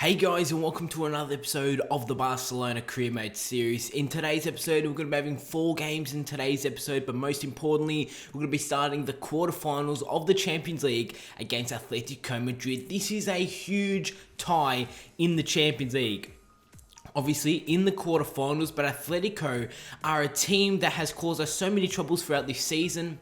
Hey guys, and welcome to another episode of the Barcelona Career Mode series. In today's episode, we're going to be having 4 games in today's episode, but most importantly, we're going to be starting the quarterfinals of the Champions League against Atletico Madrid. This is a huge tie in the Champions League. Obviously in the quarterfinals, but Atletico are a team that has caused us so many troubles throughout this season.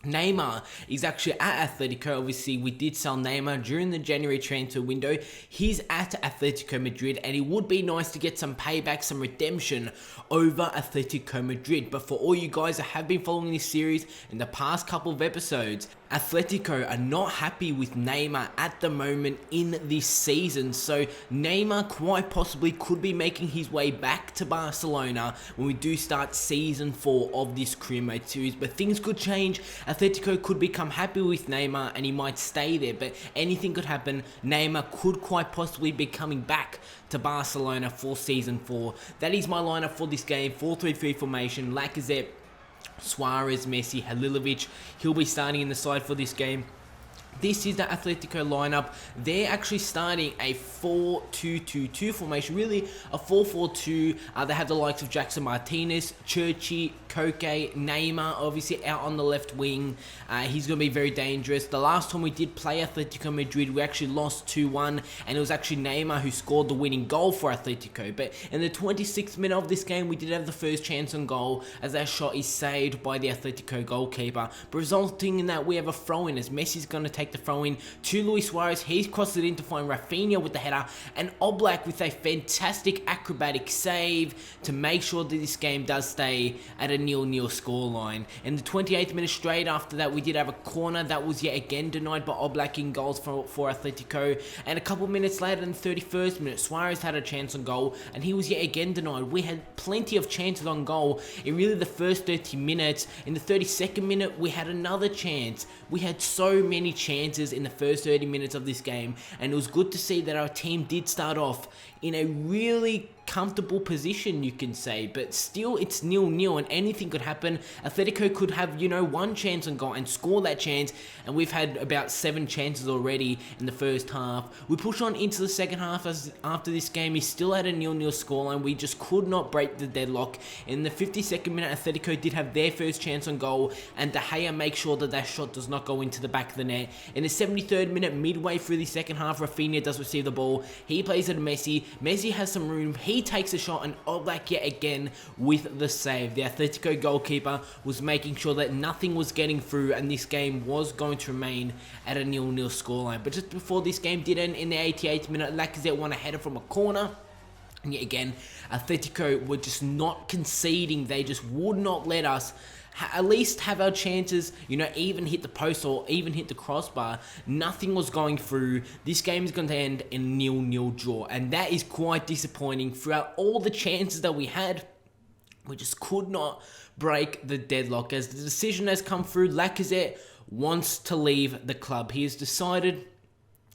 Neymar is actually at Atletico. Obviously, we did sell Neymar during the January transfer window. He's at Atletico Madrid, and it would be nice to get some payback, some redemption over Atletico Madrid. But for all you guys that have been following this series in the past couple of episodes, Atletico are not happy with Neymar at the moment in this season. So Neymar quite possibly could be making his way back to Barcelona when we do start season 4 of this Career Mode series. But things could change. Atletico could become happy with Neymar and he might stay there. But anything could happen. Neymar could quite possibly be coming back to Barcelona for season 4. That is my lineup for this game. 4-3-3 formation. LACAZETTE, Suarez, Messi, Halilovic. He'll be starting in the side for this game. This is the Atletico lineup. They're actually starting a 4-2-2-2 formation, really a 4-4-2. They have the likes of Jackson Martinez, Churchy, Koke, Neymar, obviously out on the left wing. He's going to be very dangerous. The last time we did play Atletico Madrid, we actually lost 2-1, and it was actually Neymar who scored the winning goal for Atletico. But in the 26th minute of this game, we did have the first chance on goal, as that shot is saved by the Atletico goalkeeper, but resulting in that we have a throw-in, as Messi's going to take the throw-in to Luis Suarez. He's crossed it in to find Rafinha with the header, and Oblak with a fantastic acrobatic save to make sure that this game does stay at a 0-0 scoreline. In the 28th minute straight after that, we did have a corner that was yet again denied by Oblak in goals for Atletico, and a couple minutes later in the 31st minute, Suarez had a chance on goal and he was yet again denied. We had plenty of chances on goal in really the first 30 minutes. In the 32nd minute, we had another chance. We had so many chances in the first 30 minutes of this game, and it was good to see that our team did start off in a really comfortable position, you can say, but still it's 0-0 and anything could happen. Atletico could have, one chance on goal and score that chance, and we've had about 7 chances already in the first half. We push on into the second half, as after this game is still at a 0-0 scoreline. We just could not break the deadlock. In the 52nd minute, Atletico did have their first chance on goal, and De Gea makes sure that shot does not go into the back of the net. In the 73rd minute, midway through the second half, Rafinha does receive the ball. He plays it to Messi. Messi has some room. He takes a shot, and Oblak yet again with the save. The Atletico goalkeeper was making sure that nothing was getting through, and this game was going to remain at a 0-0 scoreline. But just before this game did end, in the 88th minute, Lacazette won a header from a corner. And yet again, Atletico were just not conceding. They just would not let us at least have our chances, even hit the post or even hit the crossbar. Nothing was going through. This game is going to end in a 0-0 draw, and that is quite disappointing. Throughout all the chances that we had, we just could not break the deadlock. As the decision has come through, Lacazette wants to leave the club. He has decided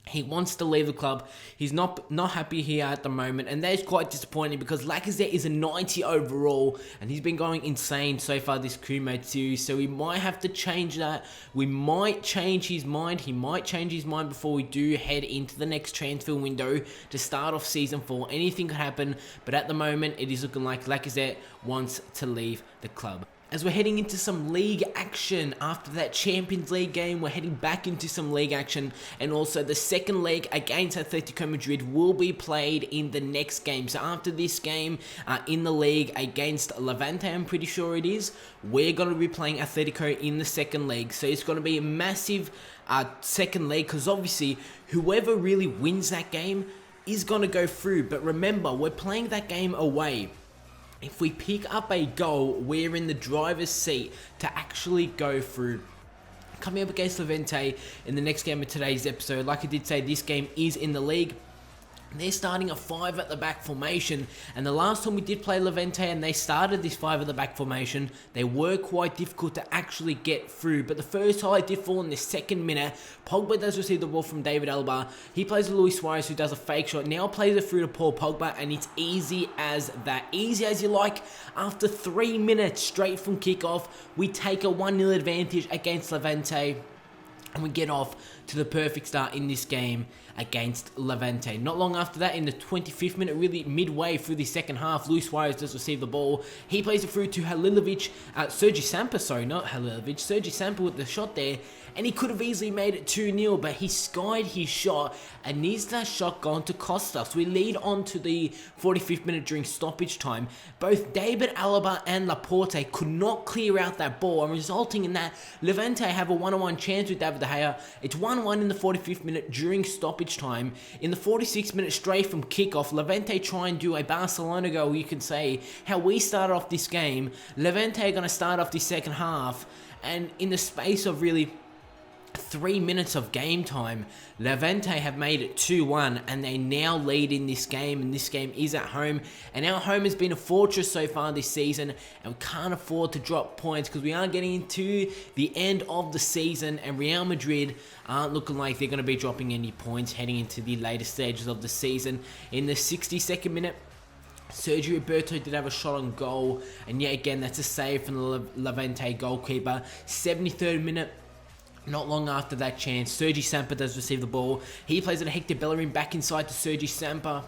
he wants to leave the club. He's not happy here at the moment, and that is quite disappointing because Lacazette is a 90 overall, and he's been going insane so far this Career Mode series, so we might have to change that. We might change his mind. He might change his mind before we do head into the next transfer window to start off Season 4. Anything could happen, but at the moment, it is looking like Lacazette wants to leave the club. As we're heading into some league action after that Champions League game, we're heading back into some league action, and also the second leg against Atletico Madrid will be played in the next game. So after this game in the league against Levante, I'm pretty sure it is, we're going to be playing Atletico in the second leg. So it's going to be a massive second leg, because obviously whoever really wins that game is going to go through. But remember, we're playing that game away. If we pick up a goal, we're in the driver's seat to actually go through. Coming up against Levante in the next game of today's episode, like I did say, this game is in the league. They're starting a 5 at the back formation, and the last time we did play Levante and they started this 5 at the back formation, they were quite difficult to actually get through. But the first highlight did fall in the 2nd minute. Pogba does receive the ball from David Alaba. He plays to Luis Suarez, who does a fake shot. Now plays it through to Paul Pogba, and it's easy as that. Easy as you like. After 3 minutes straight from kickoff, we take a 1-0 advantage against Levante, and we get off to the perfect start in this game against Levante. Not long after that, in the 25th minute, really midway through the second half, Luis Suarez does receive the ball. He plays it through to Sergi Sampa, Sergi Sampa with the shot there, and he could have easily made it 2-0, but he skied his shot, and is that shot going to cost us? We lead on to the 45th minute during stoppage time. Both David Alaba and Laporte could not clear out that ball, and resulting in that, Levante have a 1-on-1 chance with David De Gea. It's 1-1 in the 45th minute during stoppage time. In the 46th minute, straight from kickoff, Levante try and do a Barcelona goal, you can say. How we started off this game, Levante are going to start off the second half, and in the space of really 3 minutes of game time, Levante have made it 2-1, and they now lead in this game, and this game is at home, and our home has been a fortress so far this season, and we can't afford to drop points because we are getting into the end of the season, and Real Madrid aren't looking like they're going to be dropping any points heading into the later stages of the season. In the 62nd minute, Sergio Roberto did have a shot on goal, and yet again that's a save from the Levante goalkeeper. 73rd minute, not long after that chance, Sergi Sampa does receive the ball. He plays it to Hector Bellerin back inside to Sergi Sampa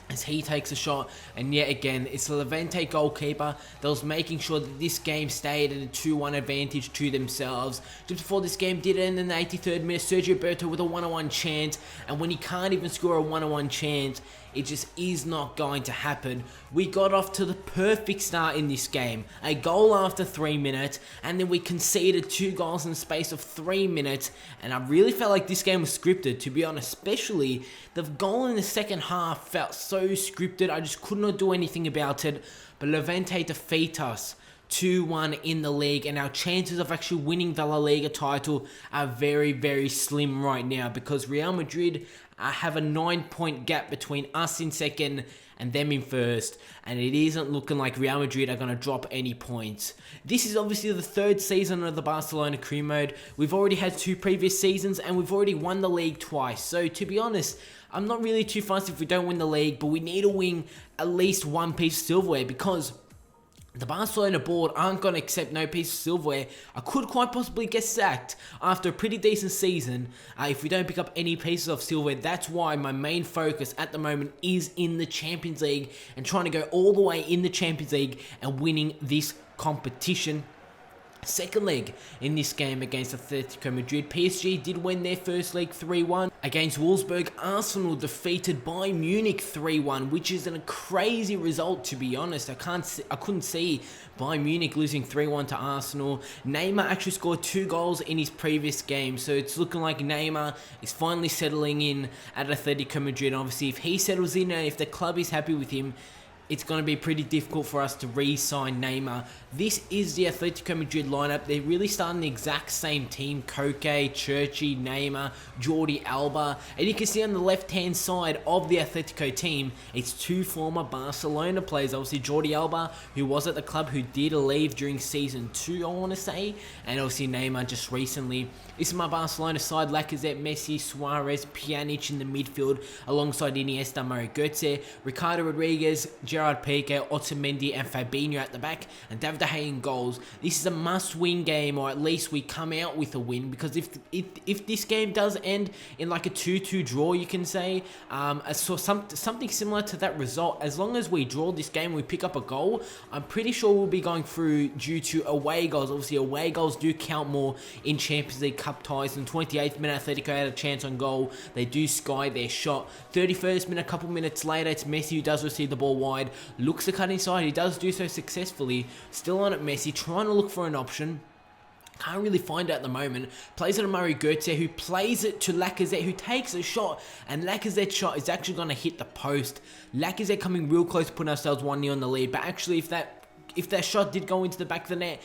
as he takes a shot, and yet again it's the Levante goalkeeper that was making sure that this game stayed at a 2-1 advantage to themselves. Just before this game did end in the 83rd minute, Sergio Roberto with a 1-on-1 chance, and when he can't even score a 1-on-1 chance, it just is not going to happen. We got off to the perfect start in this game. A goal after 3 minutes, and then we conceded 2 goals in the space of 3 minutes, and I really felt like this game was scripted, to be honest. Especially the goal in the second half felt so scripted. I just could not do anything about it, but Levante defeat us 2-1 in the league, and our chances of actually winning the La Liga title are very, very slim right now, because Real Madrid have a 9-point gap between us in second and them in first, and it isn't looking like Real Madrid are going to drop any points. This is obviously the 3rd season of the Barcelona career mode. We've already had 2 previous seasons, and we've already won the league twice. So to be honest, I'm not really too fussed if we don't win the league, but we need to win at least 1 piece of silverware, because the Barcelona board aren't going to accept no piece of silverware. I could quite possibly get sacked after a pretty decent season if we don't pick up any pieces of silverware. That's why my main focus at the moment is in the Champions League and trying to go all the way in the Champions League and winning this competition. Second leg in this game against Atletico Madrid. PSG did win their first leg 3-1 against Wolfsburg. Arsenal defeated Bayern Munich 3-1, which is a crazy result, to be honest. I couldn't see Bayern Munich losing 3-1 to Arsenal. Neymar actually scored 2 goals in his previous game, so it's looking like Neymar is finally settling in at Atletico Madrid. Obviously, if he settles in and if the club is happy with him, it's going to be pretty difficult for us to re-sign Neymar. This is the Atletico Madrid lineup. They're really starting the exact same team. Koke, Churchy, Neymar, Jordi Alba. And you can see on the left-hand side of the Atletico team, it's 2 former Barcelona players. Obviously, Jordi Alba, who was at the club, who did leave during Season 2, I want to say. And obviously, Neymar just recently. This is my Barcelona side. Lacazette, Messi, Suarez, Pjanic in the midfield, alongside Iniesta, Mario Götze, Ricardo Rodriguez, Gerard Piqué, Otamendi, and Fabinho at the back, and David De Gea in goals. This is a must-win game, or at least we come out with a win, because if this game does end in like a 2-2 draw, you can say, something similar to that result, as long as we draw this game, we pick up a goal, I'm pretty sure we'll be going through due to away goals. Obviously, away goals do count more in Champions League Cup ties. In 28th minute, Atletico had a chance on goal. They do sky their shot. 31st minute, a couple minutes later, it's Messi who does receive the ball wide. Looks to cut inside. He does do so successfully. Still on it, Messi, trying to look for an option. Can't really find it at the moment. Plays it to Mario Götze, who plays it to Lacazette, who takes a shot, and Lacazette's shot is actually going to hit the post. Lacazette coming real close to putting ourselves 1-0 in the lead, but actually if that shot did go into the back of the net,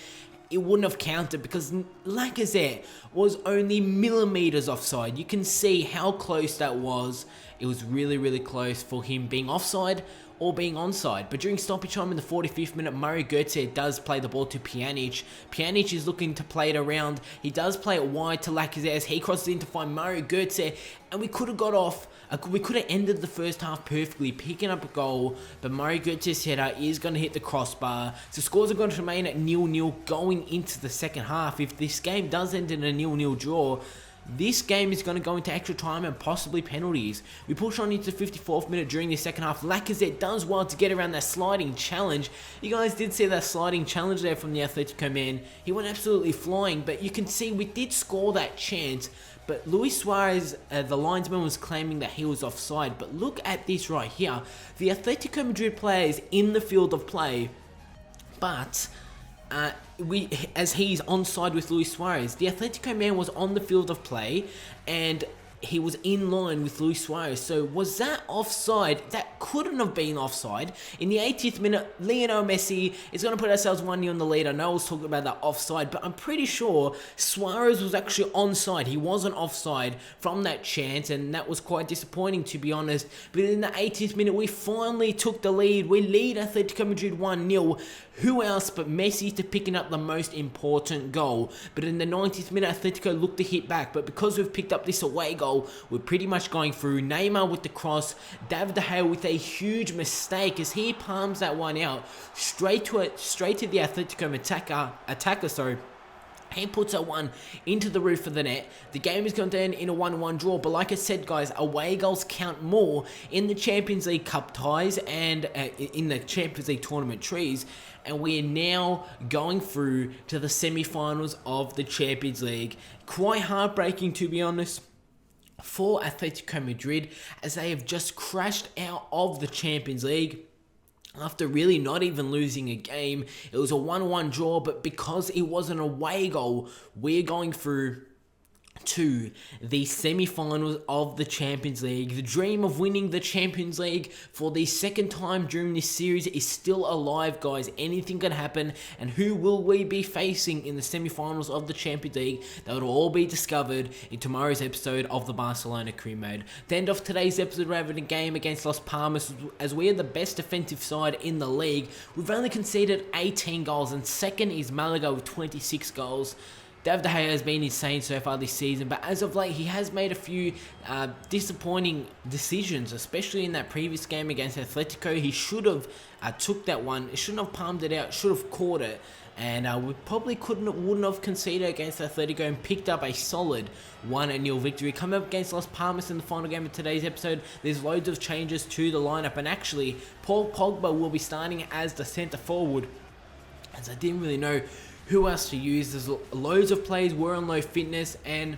it wouldn't have counted, because Lacazette was only millimeters offside. You can see how close that was. It was really, really close for him being offside or being onside. But during stoppage time in the 45th minute, Mario Götze does play the ball to Pjanic. Pjanic is looking to play it around. He does play it wide to Lacazette as he crosses in to find Mario Götze, and we could have got off. We could have ended the first half perfectly, picking up a goal, but Mario Götze's header is going to hit the crossbar. So scores are going to remain at 0-0 going into the second half. If this game does end in a 0-0 draw, this game is going to go into extra time and possibly penalties. We push on into the 54th minute during the second half. Lacazette does well to get around that sliding challenge. You guys did see that sliding challenge there from the Atletico man. He went absolutely flying, but you can see we did score that chance. But Luis Suarez, the linesman, was claiming that he was offside. But look at this right here. The Atletico Madrid player is in the field of play, but as he's onside with Luis Suarez, the Atletico man was on the field of play and he was in line with Luis Suarez. So was that offside? That couldn't have been offside. In the 80th minute, Lionel Messi is going to put ourselves 1-0 in the lead. I know I was talking about that offside, but I'm pretty sure Suarez was actually onside. He wasn't offside from that chance, and that was quite disappointing, to be honest. But in the 80th minute, we finally took the lead. We lead Atletico Madrid 1-0. Who else but Messi to picking up the most important goal? But in the 90th minute, Atletico looked to hit back. But because we've picked up this away goal, we're pretty much going through. Neymar with the cross. David De Gea with a huge mistake as he palms that one out straight to the Atletico attacker. He puts that one into the roof of the net. The game is going to end in a 1-1 draw. But like I said, guys, away goals count more in the Champions League Cup ties and in the Champions League tournament trees. And we are now going through to the semi-finals of the Champions League. Quite heartbreaking, to be honest, for Atletico Madrid, as they have just crashed out of the Champions League. After really not even losing a game. It was a 1-1 draw, but because it was an away goal, we're going through to the semi-finals of the Champions League. The dream of winning the Champions League for the second time during this series is still alive, guys. Anything can happen, and who will we be facing in the semi-finals of the Champions League? That will all be discovered in tomorrow's episode of the Barcelona Career Mode. The end of today's episode, we're having a game against Las Palmas, as we are the best defensive side in the league. We've only conceded 18 goals, and second is Malaga with 26 goals. David De Gea has been insane so far this season, but as of late, he has made a few disappointing decisions, especially in that previous game against Atletico. He should have took that one. He shouldn't have palmed it out, should have caught it. And we probably wouldn't have conceded against Atletico and picked up a solid 1-0 victory. Coming up against Las Palmas in the final game of today's episode, there's loads of changes to the lineup. And actually, Paul Pogba will be starting as the centre forward, as I didn't really know who else to use. There's loads of players were on low fitness, and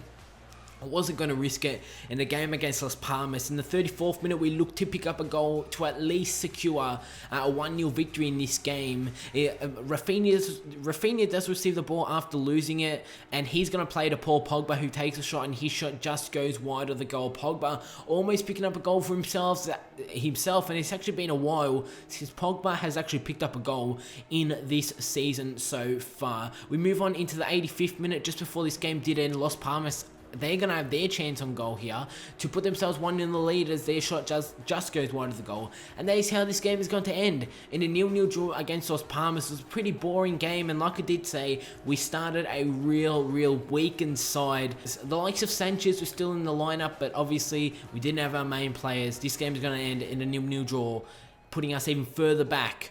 I wasn't going to risk it in the game against Las Palmas. In the 34th minute, we looked to pick up a goal to at least secure a 1-0 victory in this game. Rafinha does receive the ball after losing it, and he's going to play to Paul Pogba, who takes a shot, and his shot just goes wide of the goal. Pogba almost picking up a goal for himself, and it's actually been a while since Pogba has actually picked up a goal in this season so far. We move on into the 85th minute, just before this game did end. Las Palmas, they're going to have their chance on goal here to put themselves 1 in the lead, as their shot just goes wide of the goal. And that is how this game is going to end, in a 0-0 draw against Las Palmas. It was a pretty boring game, and like I did say, we started a real weakened side. The likes of Sanchez were still in the lineup, but obviously we didn't have our main players. This game is going to end in a 0-0 draw, putting us even further back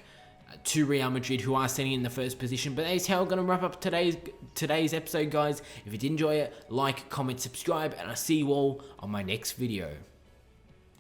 to Real Madrid, who are sitting in the first position. But that is how we're going to wrap up today's episode, guys. If you did enjoy it, like, comment, subscribe, and I'll see you all on my next video.